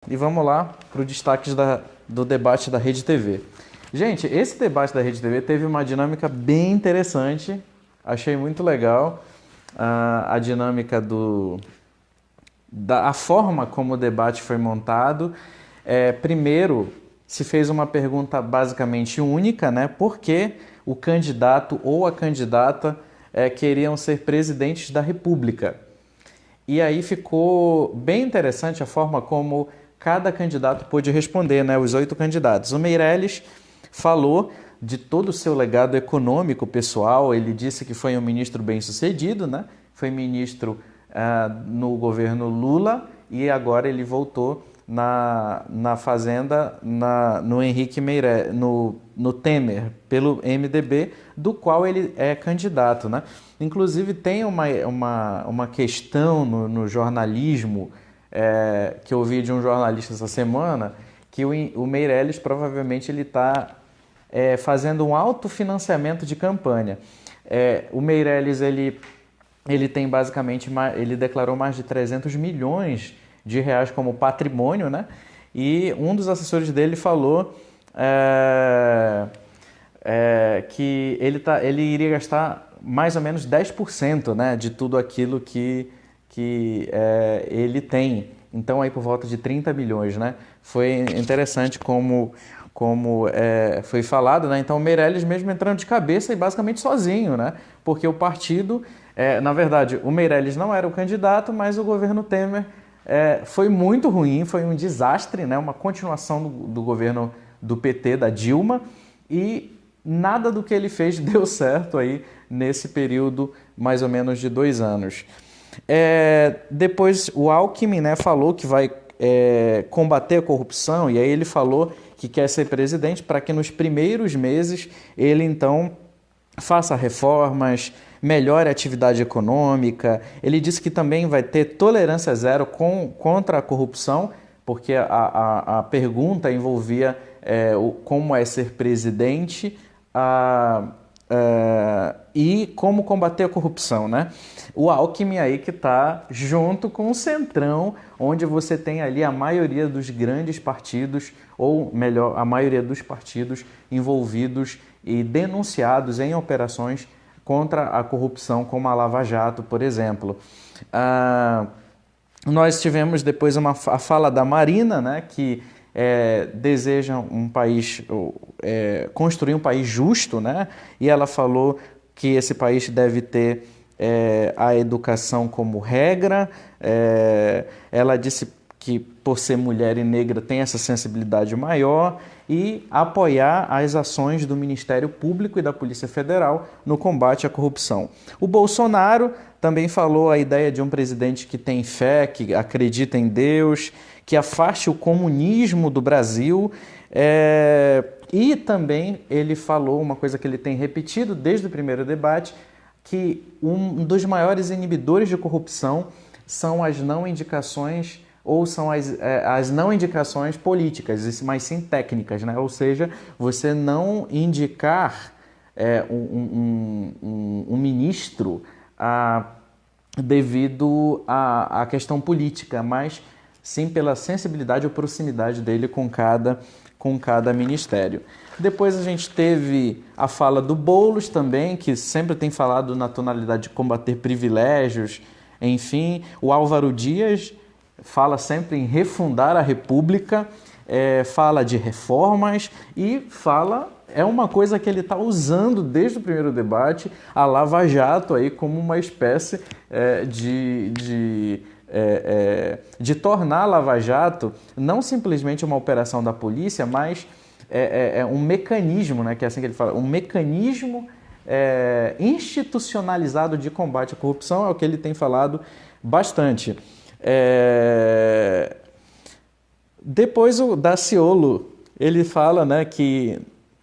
E vamos lá para os destaques do debate da Rede TV. Gente, esse debate da Rede TV teve uma dinâmica bem interessante, achei muito legal a dinâmica a forma como o debate foi montado. Primeiro, se fez uma pergunta basicamente única, né? Por que o candidato ou a candidata queriam ser presidentes da República? E aí ficou bem interessante a forma como cada candidato pôde responder, né? Os 8 candidatos. O Meirelles falou de todo o seu legado econômico pessoal. Ele disse que foi um ministro bem-sucedido, né? Foi ministro no governo Lula e agora ele voltou na Fazenda no Henrique Meirelles, no Temer, pelo MDB, do qual ele é candidato, né? Inclusive tem uma questão no jornalismo que eu ouvi de um jornalista essa semana, que o Meirelles provavelmente ele está fazendo um autofinanciamento de campanha. O Meirelles ele tem basicamente, ele declarou mais de 300 milhões de reais como patrimônio, né? E um dos assessores dele falou que ele iria gastar mais ou menos 10%, né, de tudo aquilo que ele tem. Então, aí por volta de 30 milhões, né? Foi interessante como foi falado, né? Então, o Meirelles mesmo entrando de cabeça e basicamente sozinho, né? Porque o partido, na verdade, o Meirelles não era o candidato, mas o governo Temer foi muito ruim, foi um desastre, né? Uma continuação do governo do PT, da Dilma, e nada do que ele fez deu certo aí nesse período mais ou menos de 2 anos. Depois o Alckmin, né, falou que vai combater a corrupção, e aí ele falou que quer ser presidente para que nos primeiros meses ele então faça reformas, melhore a atividade econômica. Ele disse que também vai ter tolerância zero contra a corrupção, porque a pergunta envolvia como é ser presidente e como combater a corrupção, né? O Alckmin aí que está junto com o Centrão, onde você tem ali a maioria dos grandes partidos, ou melhor, a maioria dos partidos envolvidos e denunciados em operações contra a corrupção, como a Lava Jato, por exemplo. Nós tivemos depois a fala da Marina, né, que deseja um país, construir um país justo, né? E ela falou que esse país deve ter a educação como regra. Ela disse que, por ser mulher e negra, tem essa sensibilidade maior, e apoiar as ações do Ministério Público e da Polícia Federal no combate à corrupção. O Bolsonaro também falou a ideia de um presidente que tem fé, que acredita em Deus, que afaste o comunismo do Brasil, e também ele falou uma coisa que ele tem repetido desde o primeiro debate, que um dos maiores inibidores de corrupção são as não indicações, ou são as não indicações políticas, mas sim técnicas, né? Ou seja, você não indicar um ministro devido à questão política, mas sim pela sensibilidade ou proximidade dele com cada ministério. Depois a gente teve a fala do Boulos também, que sempre tem falado na tonalidade de combater privilégios, enfim. O Álvaro Dias fala sempre em refundar a República, fala de reformas e é uma coisa que ele está usando desde o primeiro debate, a Lava Jato aí como uma espécie de tornar a Lava Jato não simplesmente uma operação da polícia, mas um mecanismo, né, que é assim que ele fala, um mecanismo institucionalizado de combate à corrupção, é o que ele tem falado bastante. Depois o Daciolo, ele fala, né, que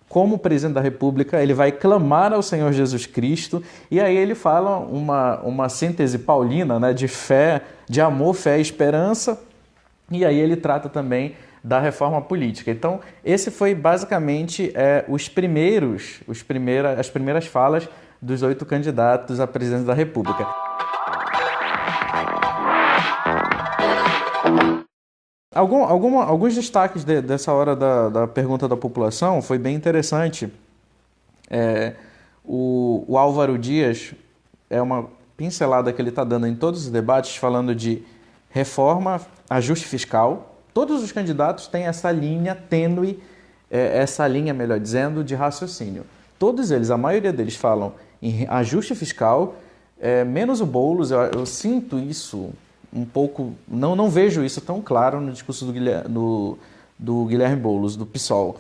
como presidente da República, ele vai clamar ao Senhor Jesus Cristo, e aí ele fala uma síntese paulina, né, de fé, de amor, fé e esperança, e aí ele trata também da reforma política. Então, esse foi basicamente as primeiras falas dos 8 candidatos à presidência da República. Alguns destaques dessa hora da pergunta da população foi bem interessante. O Álvaro Dias é uma pincelada que ele está dando em todos os debates, falando de reforma, ajuste fiscal. Todos os candidatos têm essa linha tênue, melhor dizendo, de raciocínio. Todos eles, a maioria deles falam em ajuste fiscal, menos o Boulos. Eu sinto isso um pouco, não vejo isso tão claro no discurso do Guilherme Boulos, do PSOL.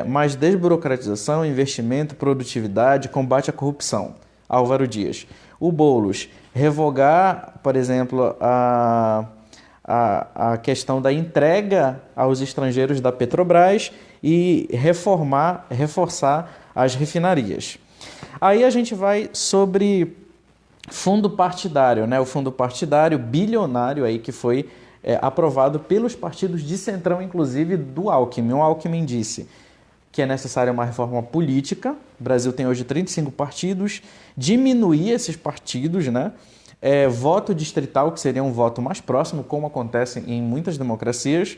Mas desburocratização, investimento, produtividade, combate à corrupção. Álvaro Dias. O Boulos, revogar, por exemplo, a questão da entrega aos estrangeiros da Petrobras e reforçar as refinarias. Aí a gente vai sobre fundo partidário, né? O fundo partidário bilionário aí que foi aprovado pelos partidos de centrão, inclusive do Alckmin. O Alckmin disse que é necessária uma reforma política. O Brasil tem hoje 35 partidos, diminuir esses partidos, né? Voto distrital, que seria um voto mais próximo, como acontece em muitas democracias.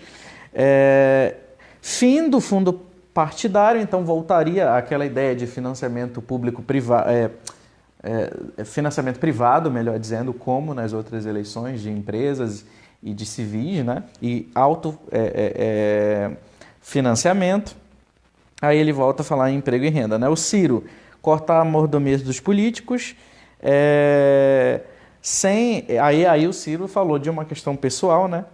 Fim do fundo partidário, então voltaria àquela ideia de financiamento público-privado, financiamento privado, melhor dizendo, como nas outras eleições de empresas e de civis, né? E autofinanciamento. Aí ele volta a falar em emprego e renda, né? O Ciro, cortar a mordomia dos políticos. Aí o Ciro falou de uma questão pessoal, né?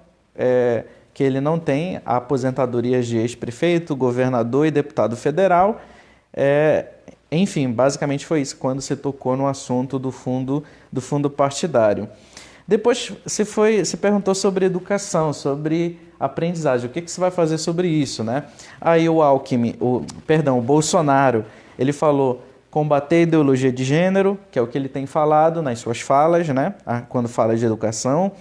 Que ele não tem aposentadorias de ex-prefeito, governador e deputado federal. Enfim, basicamente foi isso, quando se tocou no assunto do fundo partidário. Depois se perguntou sobre educação, sobre aprendizagem, o que você vai fazer sobre isso, né? Aí o Bolsonaro, ele falou combater a ideologia de gênero, que é o que ele tem falado nas suas falas, né? Quando fala de educação.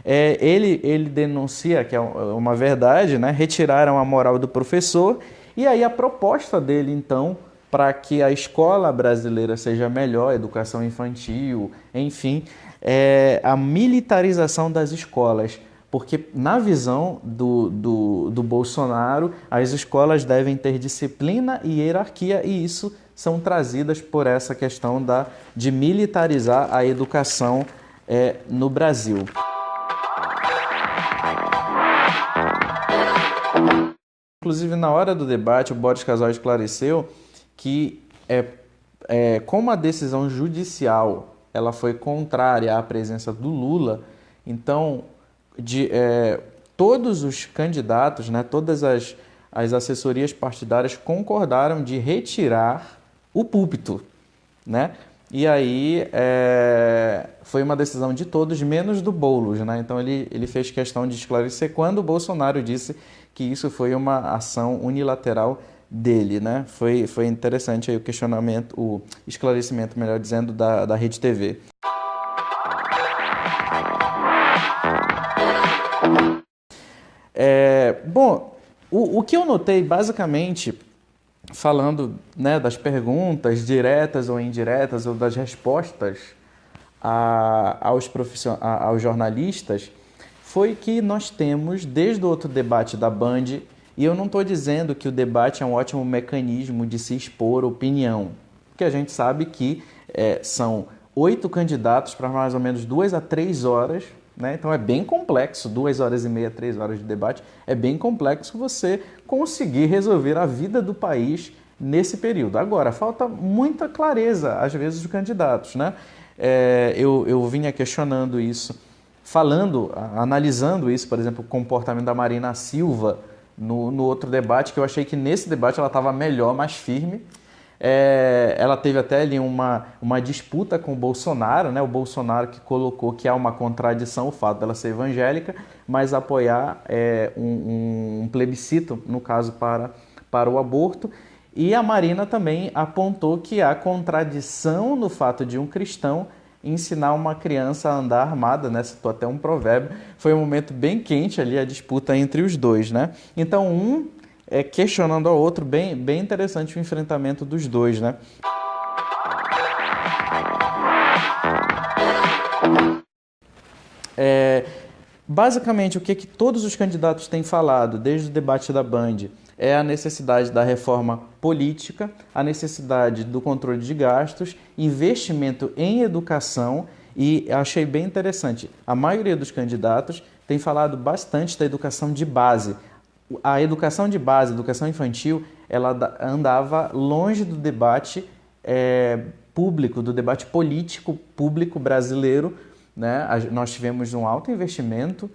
Ele denuncia, que é uma verdade, né? Retiraram a moral do professor, e aí a proposta dele, então, para que a escola brasileira seja melhor, educação infantil, enfim, a militarização das escolas. Porque, na visão do Bolsonaro, as escolas devem ter disciplina e hierarquia, e isso são trazidas por essa questão de militarizar a educação no Brasil. Inclusive, na hora do debate, o Boris Casoy esclareceu que, como a decisão judicial ela foi contrária à presença do Lula, então todos os candidatos, né, todas as assessorias partidárias concordaram de retirar o púlpito, né? E aí foi uma decisão de todos, menos do Boulos, né? Então ele fez questão de esclarecer quando o Bolsonaro disse que isso foi uma ação unilateral dele, né? Foi interessante aí o questionamento, o esclarecimento, melhor dizendo, da Rede TV. O que eu notei, basicamente, falando, né, das perguntas diretas ou indiretas, ou das respostas aos jornalistas, foi que nós temos, desde o outro debate da Band, e eu não estou dizendo que o debate é um ótimo mecanismo de se expor opinião, porque a gente sabe que são 8 candidatos para mais ou menos 2 a 3 horas, né? Então é bem complexo, 2 horas e meia, 3 horas de debate, é bem complexo você conseguir resolver a vida do país nesse período. Agora, falta muita clareza, às vezes, dos candidatos, né? Eu vinha questionando isso, analisando isso, por exemplo, o comportamento da Marina Silva no outro debate, que eu achei que nesse debate ela estava melhor, mais firme. Ela teve até ali uma disputa com o Bolsonaro, né? O Bolsonaro que colocou que há uma contradição o fato dela ser evangélica, mas apoiar um plebiscito, no caso, para o aborto. E a Marina também apontou que há contradição no fato de um cristão ensinar uma criança a andar armada, né? Citou até um provérbio. Foi um momento bem quente ali, a disputa entre os dois, né? Então, questionando ao outro, bem interessante o enfrentamento dos dois, né? Basicamente, o que todos os candidatos têm falado desde o debate da Band é a necessidade da reforma política, a necessidade do controle de gastos, investimento em educação e achei bem interessante, a maioria dos candidatos tem falado bastante da educação de base. A educação de base, a educação infantil, ela andava longe do debate público, do debate político público brasileiro, né? Nós tivemos um alto investimento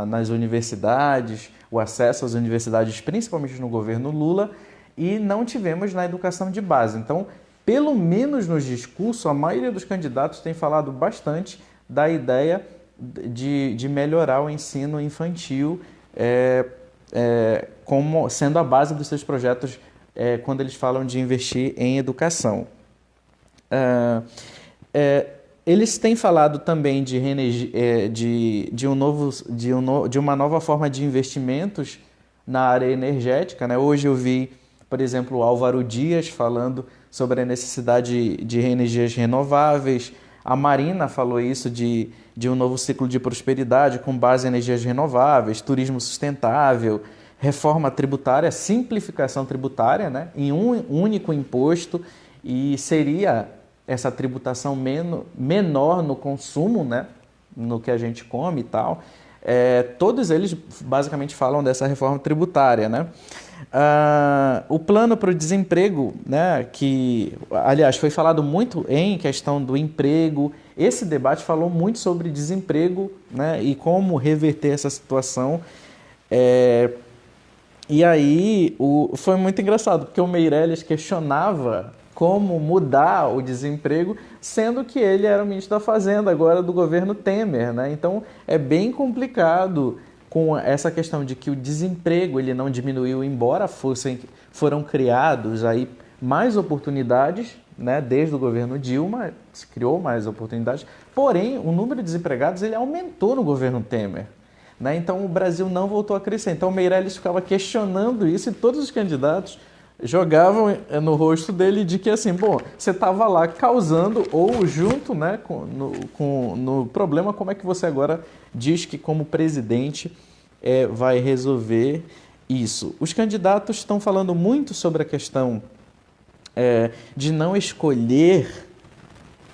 nas universidades, o acesso às universidades, principalmente no governo Lula, e não tivemos na educação de base. Então, pelo menos nos discursos, a maioria dos candidatos tem falado bastante da ideia de melhorar o ensino infantil como sendo a base dos seus projetos quando eles falam de investir em educação. Eles têm falado também de uma nova forma de investimentos na área energética, né? Hoje eu vi, por exemplo, o Álvaro Dias falando sobre a necessidade de energias renováveis. A Marina falou isso de um novo ciclo de prosperidade com base em energias renováveis, turismo sustentável, reforma tributária, simplificação tributária, né? Em um único imposto, e seria essa tributação menor no consumo, né? No que a gente come e tal. Todos eles basicamente falam dessa reforma tributária, né? O plano para o desemprego, né, que, aliás, foi falado muito em questão do emprego. Esse debate falou muito sobre desemprego, né, e como reverter essa situação. E aí foi muito engraçado, porque o Meirelles questionava como mudar o desemprego, sendo que ele era o ministro da Fazenda agora do governo Temer, né? Então é bem complicado com essa questão de que o desemprego ele não diminuiu, embora foram criados aí mais oportunidades, né? Desde o governo Dilma se criou mais oportunidades, porém o número de desempregados ele aumentou no governo Temer, né? Então o Brasil não voltou a crescer. Então o Meirelles ficava questionando isso e todos os candidatos jogavam no rosto dele de que assim, bom, você estava lá causando ou junto, né, no problema, como é que você agora diz que como presidente vai resolver isso? Os candidatos estão falando muito sobre a questão de não escolher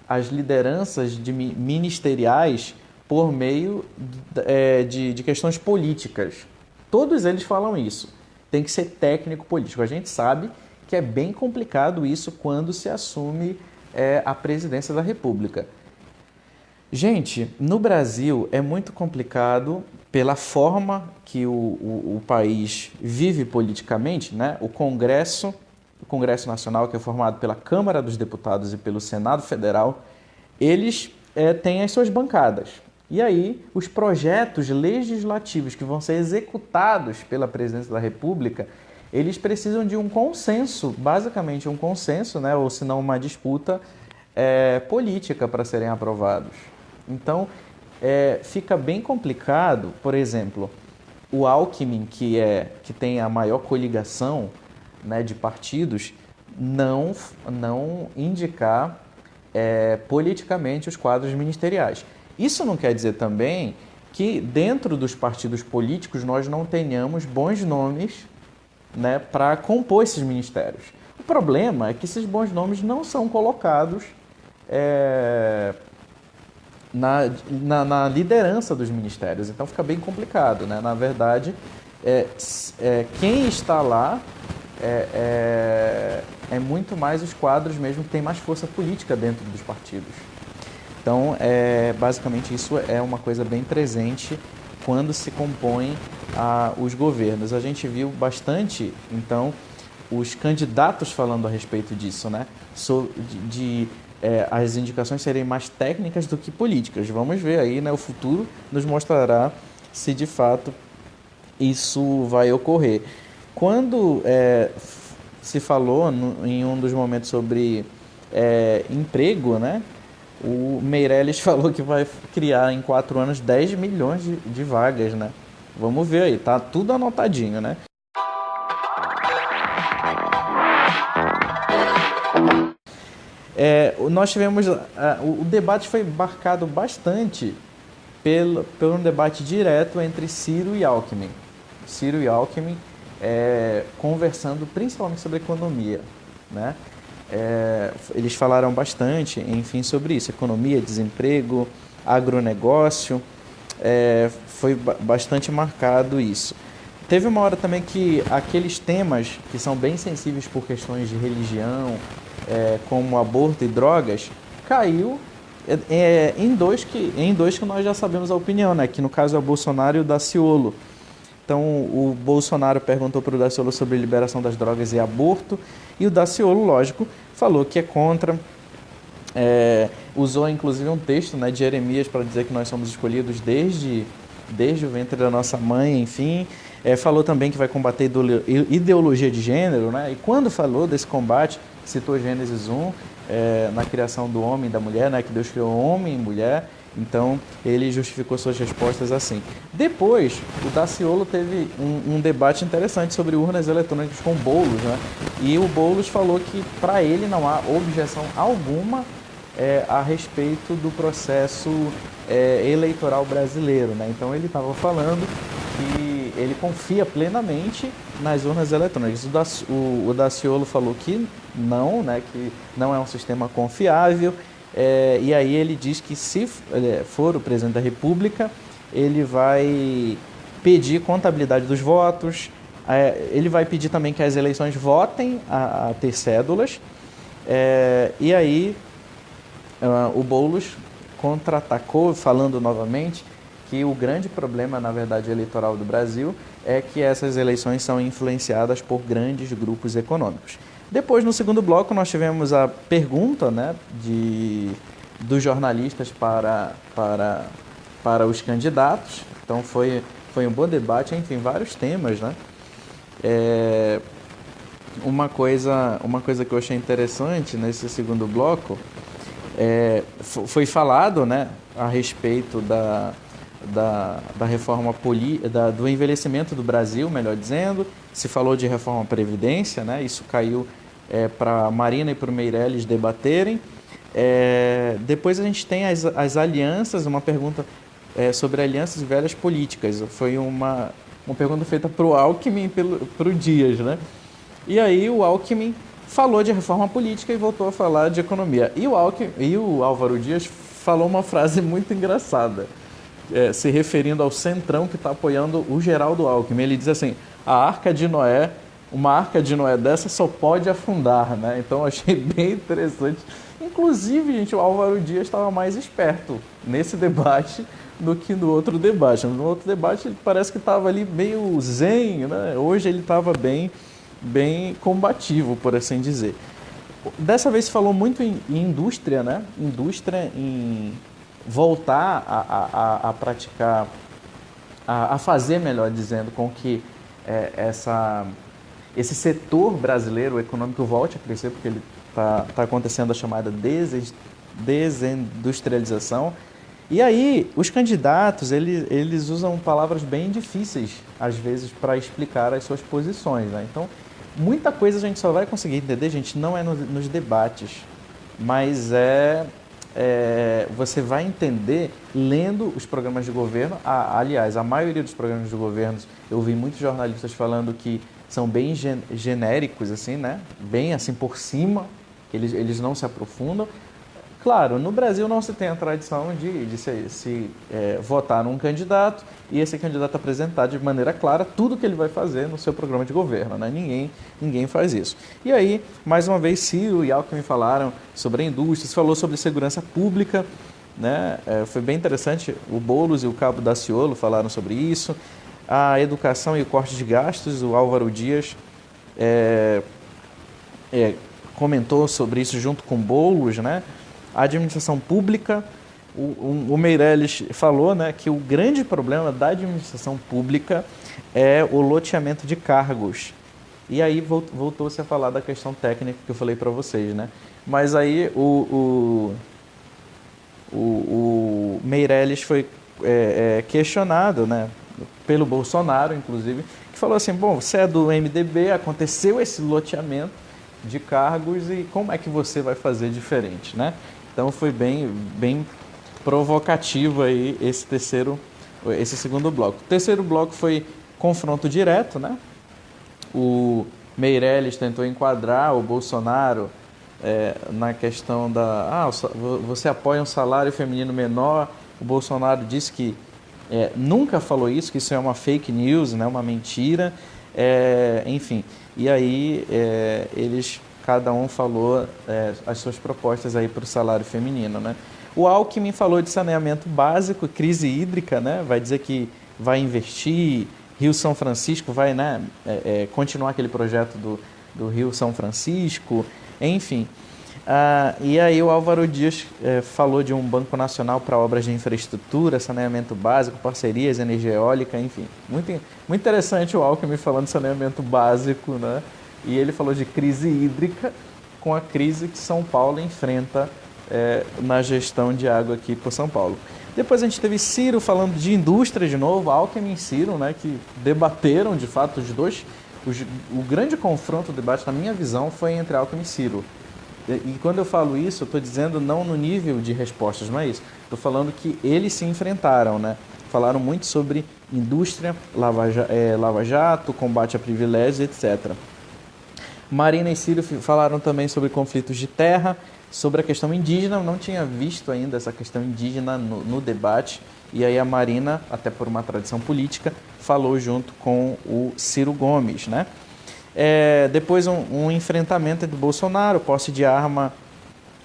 as lideranças ministeriais por meio de questões políticas. Todos eles falam isso. Tem que ser técnico político. A gente sabe que é bem complicado isso quando se assume a presidência da República. Gente, no Brasil é muito complicado pela forma que o país vive politicamente, né? O Congresso Nacional, que é formado pela Câmara dos Deputados e pelo Senado Federal, eles têm as suas bancadas. E aí, os projetos legislativos que vão ser executados pela presidência da República, eles precisam de um consenso, basicamente um consenso, né? Ou se não uma disputa política para serem aprovados. Então, fica bem complicado, por exemplo, o Alckmin, que tem a maior coligação, né, de partidos, não indicar politicamente os quadros ministeriais. Isso não quer dizer também que dentro dos partidos políticos nós não tenhamos bons nomes, né, para compor esses ministérios. O problema é que esses bons nomes não são colocados na liderança dos ministérios, então fica bem complicado, né? Na verdade, quem está lá é muito mais os quadros mesmo que têm mais força política dentro dos partidos. Então, basicamente, isso é uma coisa bem presente quando se compõem os governos. A gente viu bastante, então, os candidatos falando a respeito disso, né? As indicações serem mais técnicas do que políticas. Vamos ver aí, né? O futuro nos mostrará se, de fato, isso vai ocorrer. Quando se falou em um dos momentos sobre emprego, né? O Meirelles falou que vai criar em 4 anos 10 milhões de vagas, né? Vamos ver aí, tá tudo anotadinho, né? Nós tivemos... o debate foi marcado bastante por um debate direto entre Ciro e Alckmin. Ciro e Alckmin conversando principalmente sobre economia, né? Eles falaram bastante, enfim, sobre isso, economia, desemprego, agronegócio, foi bastante marcado isso. Teve uma hora também que aqueles temas que são bem sensíveis por questões de religião, como aborto e drogas, caiu em dois que nós já sabemos a opinião, né? Que no caso é o Bolsonaro e o Daciolo. Então o Bolsonaro perguntou para o Daciolo sobre liberação das drogas e aborto, e o Daciolo, lógico, falou que é contra. Usou inclusive um texto, né, de Jeremias para dizer que nós somos escolhidos desde o ventre da nossa mãe, enfim. Falou também que vai combater ideologia de gênero, né? E quando falou desse combate, citou Gênesis 1, na criação do homem e da mulher, né? Que Deus criou homem e mulher. Então, ele justificou suas respostas assim. Depois, o Daciolo teve um debate interessante sobre urnas eletrônicas com Boulos, né? E o Boulos falou que, para ele, não há objeção alguma a respeito do processo eleitoral brasileiro, né? Então, ele estava falando que ele confia plenamente nas urnas eletrônicas. O Daciolo falou que não, né? Que não é um sistema confiável. E aí ele diz que se for o presidente da República, ele vai pedir contabilidade dos votos, ele vai pedir também que as eleições votem a ter cédulas, e aí o Boulos contra-atacou, falando novamente que o grande problema, na verdade, eleitoral do Brasil é que essas eleições são influenciadas por grandes grupos econômicos. Depois, no segundo bloco, nós tivemos a pergunta, né, dos jornalistas para os candidatos. Então, foi um bom debate, enfim, vários temas, né? Uma coisa que eu achei interessante nesse segundo bloco foi falado, né, a respeito da reforma do envelhecimento do Brasil, melhor dizendo. Se falou de reforma da Previdência, né? Isso caiu para a Marina e para o Meirelles debaterem. Depois a gente tem as alianças, uma pergunta sobre alianças e velhas políticas. Foi uma pergunta feita para o Alckmin e para o Dias, né? E aí o Alckmin falou de reforma política e voltou a falar de economia. E o Álvaro Dias falou uma frase muito engraçada, se referindo ao Centrão que está apoiando o Geraldo Alckmin. Ele diz assim: uma arca de Noé dessa só pode afundar, né? Então eu achei bem interessante. Inclusive, gente, o Álvaro Dias estava mais esperto nesse debate do que no outro debate. No outro debate ele parece que estava ali meio zen, né? Hoje ele estava bem combativo, por assim dizer. Dessa vez se falou muito em indústria, né? Indústria, em voltar a praticar, a fazer, melhor dizendo, com que esse setor brasileiro econômico volte a crescer, porque ele está acontecendo a chamada desindustrialização. E aí, os candidatos, eles usam palavras bem difíceis, às vezes, para explicar as suas posições, né? Então, muita coisa a gente só vai conseguir entender, gente, não é nos debates, mas você vai entender lendo os programas de governo. Aliás, a maioria dos programas de governo, eu vi muitos jornalistas falando que são bem genéricos, assim, né? Bem assim por cima, eles não se aprofundam. Claro, no Brasil não se tem a tradição de se votar num candidato e esse candidato apresentar de maneira clara tudo que ele vai fazer no seu programa de governo, né? Ninguém faz isso. E aí, mais uma vez, Ciro e Alckmin falaram sobre a indústria, se falou sobre segurança pública, né? Foi bem interessante, o Boulos e o Cabo Daciolo falaram sobre isso. A educação e o corte de gastos, o Álvaro Dias comentou sobre isso junto com Boulos, né? A administração pública, o Meirelles falou, né, que o grande problema da administração pública é o loteamento de cargos. E aí voltou-se a falar da questão técnica que eu falei para vocês, né? Mas aí o Meirelles foi questionado, né, pelo Bolsonaro, inclusive, que falou assim: bom, você é do MDB, aconteceu esse loteamento de cargos e como é que você vai fazer diferente, né? Então foi bem provocativo aí esse segundo bloco. O terceiro bloco foi confronto direto, né? O Meirelles tentou enquadrar o Bolsonaro na questão você apoia um salário feminino menor. O Bolsonaro disse que nunca falou isso, que isso é uma fake news, né? Uma mentira, enfim. E aí cada um falou as suas propostas aí para o salário feminino, né? O Alckmin falou de saneamento básico, crise hídrica, né? Vai dizer que vai investir, Rio São Francisco vai, né, continuar aquele projeto do Rio São Francisco, enfim. E aí o Álvaro Dias falou de um Banco Nacional para obras de infraestrutura, saneamento básico, parcerias, energia eólica, enfim. Muito, muito interessante o Alckmin falando de saneamento básico, né? E ele falou de crise hídrica com a crise que São Paulo enfrenta na gestão de água aqui por São Paulo. Depois a gente teve Ciro falando de indústria de novo, Alckmin e Ciro, né, que debateram de fato os dois. O grande confronto, o debate, na minha visão, foi entre Alckmin e Ciro. E quando eu falo isso, eu estou dizendo não no nível de respostas, não é isso. Estou falando que eles se enfrentaram, né? Falaram muito sobre indústria, Lava Jato, combate a privilégios, etc. Marina e Ciro falaram também sobre conflitos de terra, sobre a questão indígena. Eu não tinha visto ainda essa questão indígena no debate. E aí a Marina, até por uma tradição política, falou junto com o Ciro Gomes, né? Depois um enfrentamento entre Bolsonaro, posse de arma.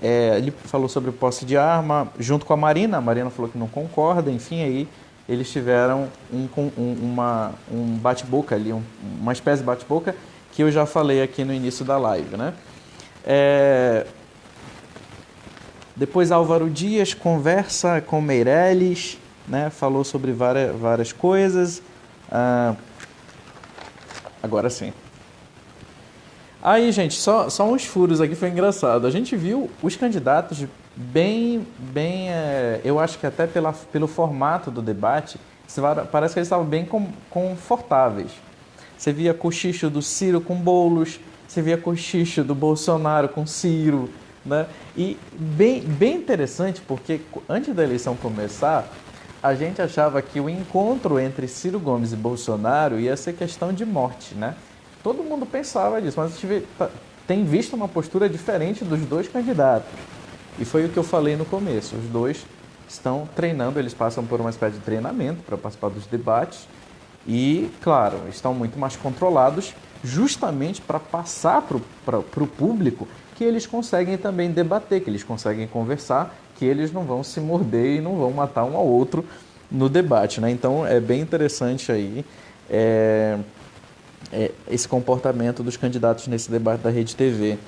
Ele falou sobre posse de arma junto com a Marina falou que não concorda, enfim, aí eles tiveram um bate-boca ali, uma espécie de bate-boca que eu já falei aqui no início da live, né? Depois Álvaro Dias conversa com Meirelles, né? Falou sobre várias coisas. Agora sim. Aí, gente, só uns furos aqui, foi engraçado. A gente viu os candidatos bem eu acho que até pelo formato do debate, parece que eles estavam bem confortáveis. Você via cochicho do Ciro com Boulos, você via cochicho do Bolsonaro com Ciro, né? E bem interessante, porque antes da eleição começar, a gente achava que o encontro entre Ciro Gomes e Bolsonaro ia ser questão de morte, né? Todo mundo pensava disso, mas a gente tem visto uma postura diferente dos dois candidatos. E foi o que eu falei no começo. Os dois estão treinando, eles passam por uma espécie de treinamento para participar dos debates. E, claro, estão muito mais controlados justamente para passar para o público que eles conseguem também debater, que eles conseguem conversar, que eles não vão se morder e não vão matar um ao outro no debate, né? Então, é bem interessante aí esse comportamento dos candidatos nesse debate da Rede TV.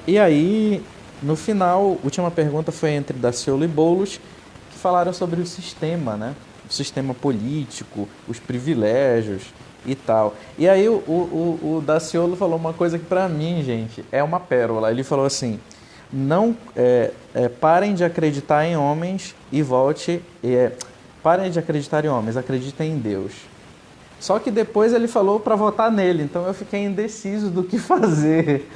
E aí, no final, a última pergunta foi entre Daciolo e Boulos, que falaram sobre o sistema, né? O sistema político, os privilégios e tal. E aí o Daciolo falou uma coisa que para mim, gente, é uma pérola. Ele falou assim: não parem de acreditar em homens e parem de acreditar em homens, acreditem em Deus. Só que depois ele falou para votar nele, então eu fiquei indeciso do que fazer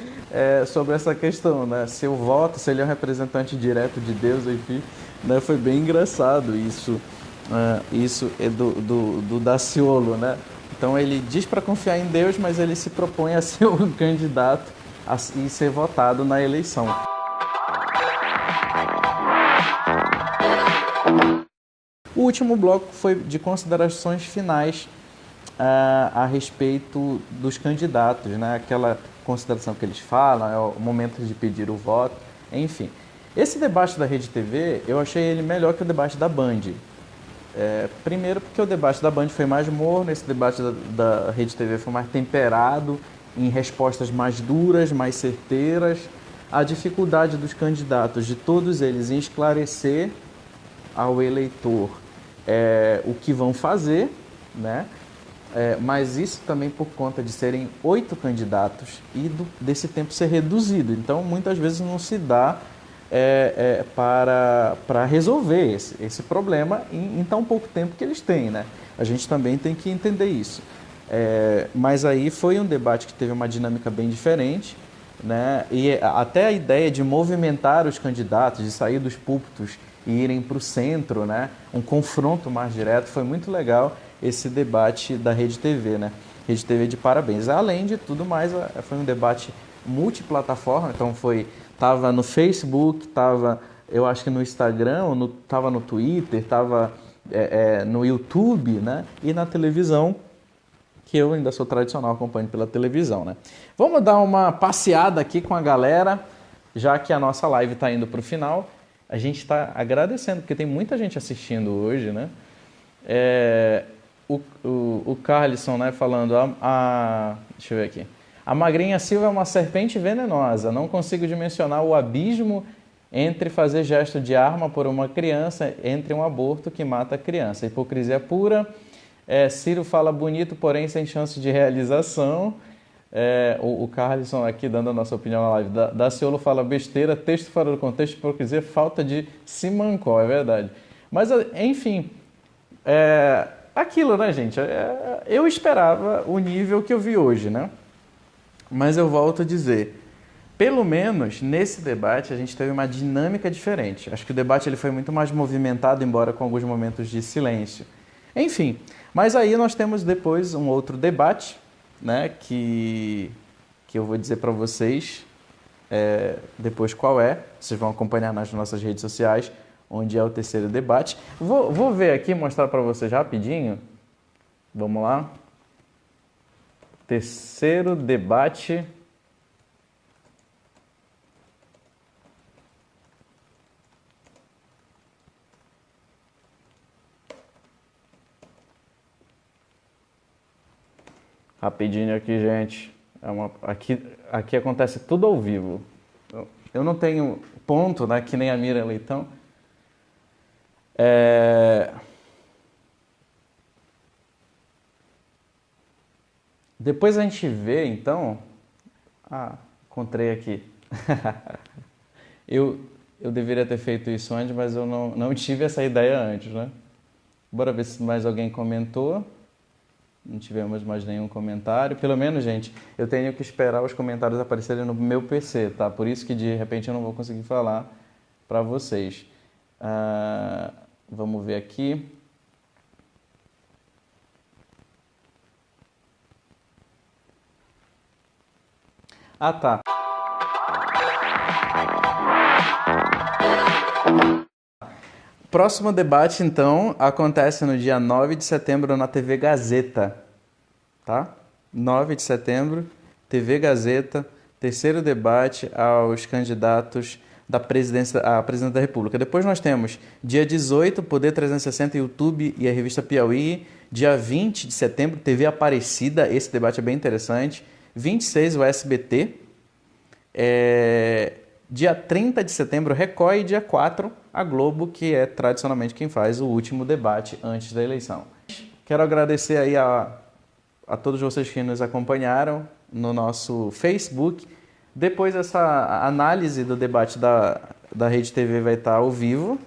sobre essa questão, né? Se eu voto, se ele é um representante direto de Deus, enfim, né? Foi bem engraçado isso é do Daciolo, né? Então ele diz para confiar em Deus, mas ele se propõe a ser um candidato e ser votado na eleição. O último bloco foi de considerações finais a respeito dos candidatos, né? Aquela consideração que eles falam, é o momento de pedir o voto, enfim. Esse debate da Rede TV, eu achei ele melhor que o debate da Band. Primeiro porque o debate da Band foi mais morno, esse debate da Rede TV foi mais temperado, em respostas mais duras, mais certeiras. A dificuldade dos candidatos, de todos eles, em esclarecer ao eleitor o que vão fazer, né? Mas isso também por conta de serem 8 candidatos e desse tempo ser reduzido. Então, muitas vezes não se dá para resolver esse problema em tão pouco tempo que eles têm, né? A gente também tem que entender isso. Mas aí foi um debate que teve uma dinâmica bem diferente. né? E até a ideia de movimentar os candidatos, de sair dos púlpitos e irem para o centro, né? Um confronto mais direto, foi muito legal esse debate da Rede TV, né? Rede TV de parabéns. Além de tudo mais, foi um debate multiplataforma, então tava no Facebook, tava, eu acho que no Instagram, tava no Twitter, tava no YouTube, né? E na televisão, que eu ainda sou tradicional, acompanho pela televisão, né? Vamos dar uma passeada aqui com a galera, já que a nossa live está indo para o final. A gente está agradecendo, porque tem muita gente assistindo hoje, né? O Carlisson, né, falando, deixa eu ver aqui. A Magrinha Silva é uma serpente venenosa. Não consigo dimensionar o abismo entre fazer gesto de arma por uma criança, entre um aborto que mata a criança. Hipocrisia pura. Ciro fala bonito, porém sem chance de realização. O Carlisson aqui dando a nossa opinião na live. Daciolo fala besteira, texto fora do contexto, hipocrisia, falta de simancol, é verdade. Mas, enfim, aquilo, né, gente? Eu esperava o nível que eu vi hoje, né? Mas eu volto a dizer, pelo menos nesse debate a gente teve uma dinâmica diferente. Acho que o debate ele foi muito mais movimentado, embora com alguns momentos de silêncio. Enfim, mas aí nós temos depois um outro debate, né, que eu vou dizer para vocês depois qual é. Vocês vão acompanhar nas nossas redes sociais, onde é o terceiro debate. Vou ver aqui, mostrar para vocês rapidinho. Vamos lá. Terceiro debate. Rapidinho aqui, gente. Aqui acontece tudo ao vivo. Eu não tenho ponto, né, que nem a Mira Leitão. Depois a gente vê, então... encontrei aqui. Eu deveria ter feito isso antes, mas eu não tive essa ideia antes, né? Bora ver se mais alguém comentou. Não tivemos mais nenhum comentário. Pelo menos, gente, eu tenho que esperar os comentários aparecerem no meu PC, tá? Por isso que, de repente, eu não vou conseguir falar para vocês. Vamos ver aqui. Tá. Próximo debate, então, acontece no dia 9 de setembro na TV Gazeta, tá? 9 de setembro, TV Gazeta, terceiro debate aos candidatos à presidência da República. Depois nós temos dia 18, Poder 360, YouTube e a revista Piauí. Dia 20 de setembro, TV Aparecida, esse debate é bem interessante. 26, o SBT. Dia 30 de setembro, Record, e dia 4, a Globo, que é tradicionalmente quem faz o último debate antes da eleição. Quero agradecer aí a todos vocês que nos acompanharam no nosso Facebook. Depois essa análise do debate da Rede TV vai estar ao vivo.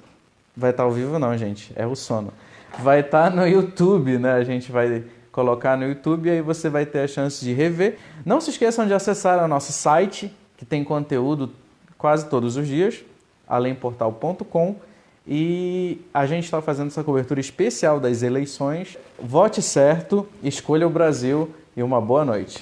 Vai estar ao vivo não, gente, é o sono. Vai estar no YouTube, né? A gente vai colocar no YouTube e aí você vai ter a chance de rever. Não se esqueçam de acessar o nosso site, que tem conteúdo quase todos os dias, alemportal.com, e a gente está fazendo essa cobertura especial das eleições. Vote certo, escolha o Brasil e uma boa noite.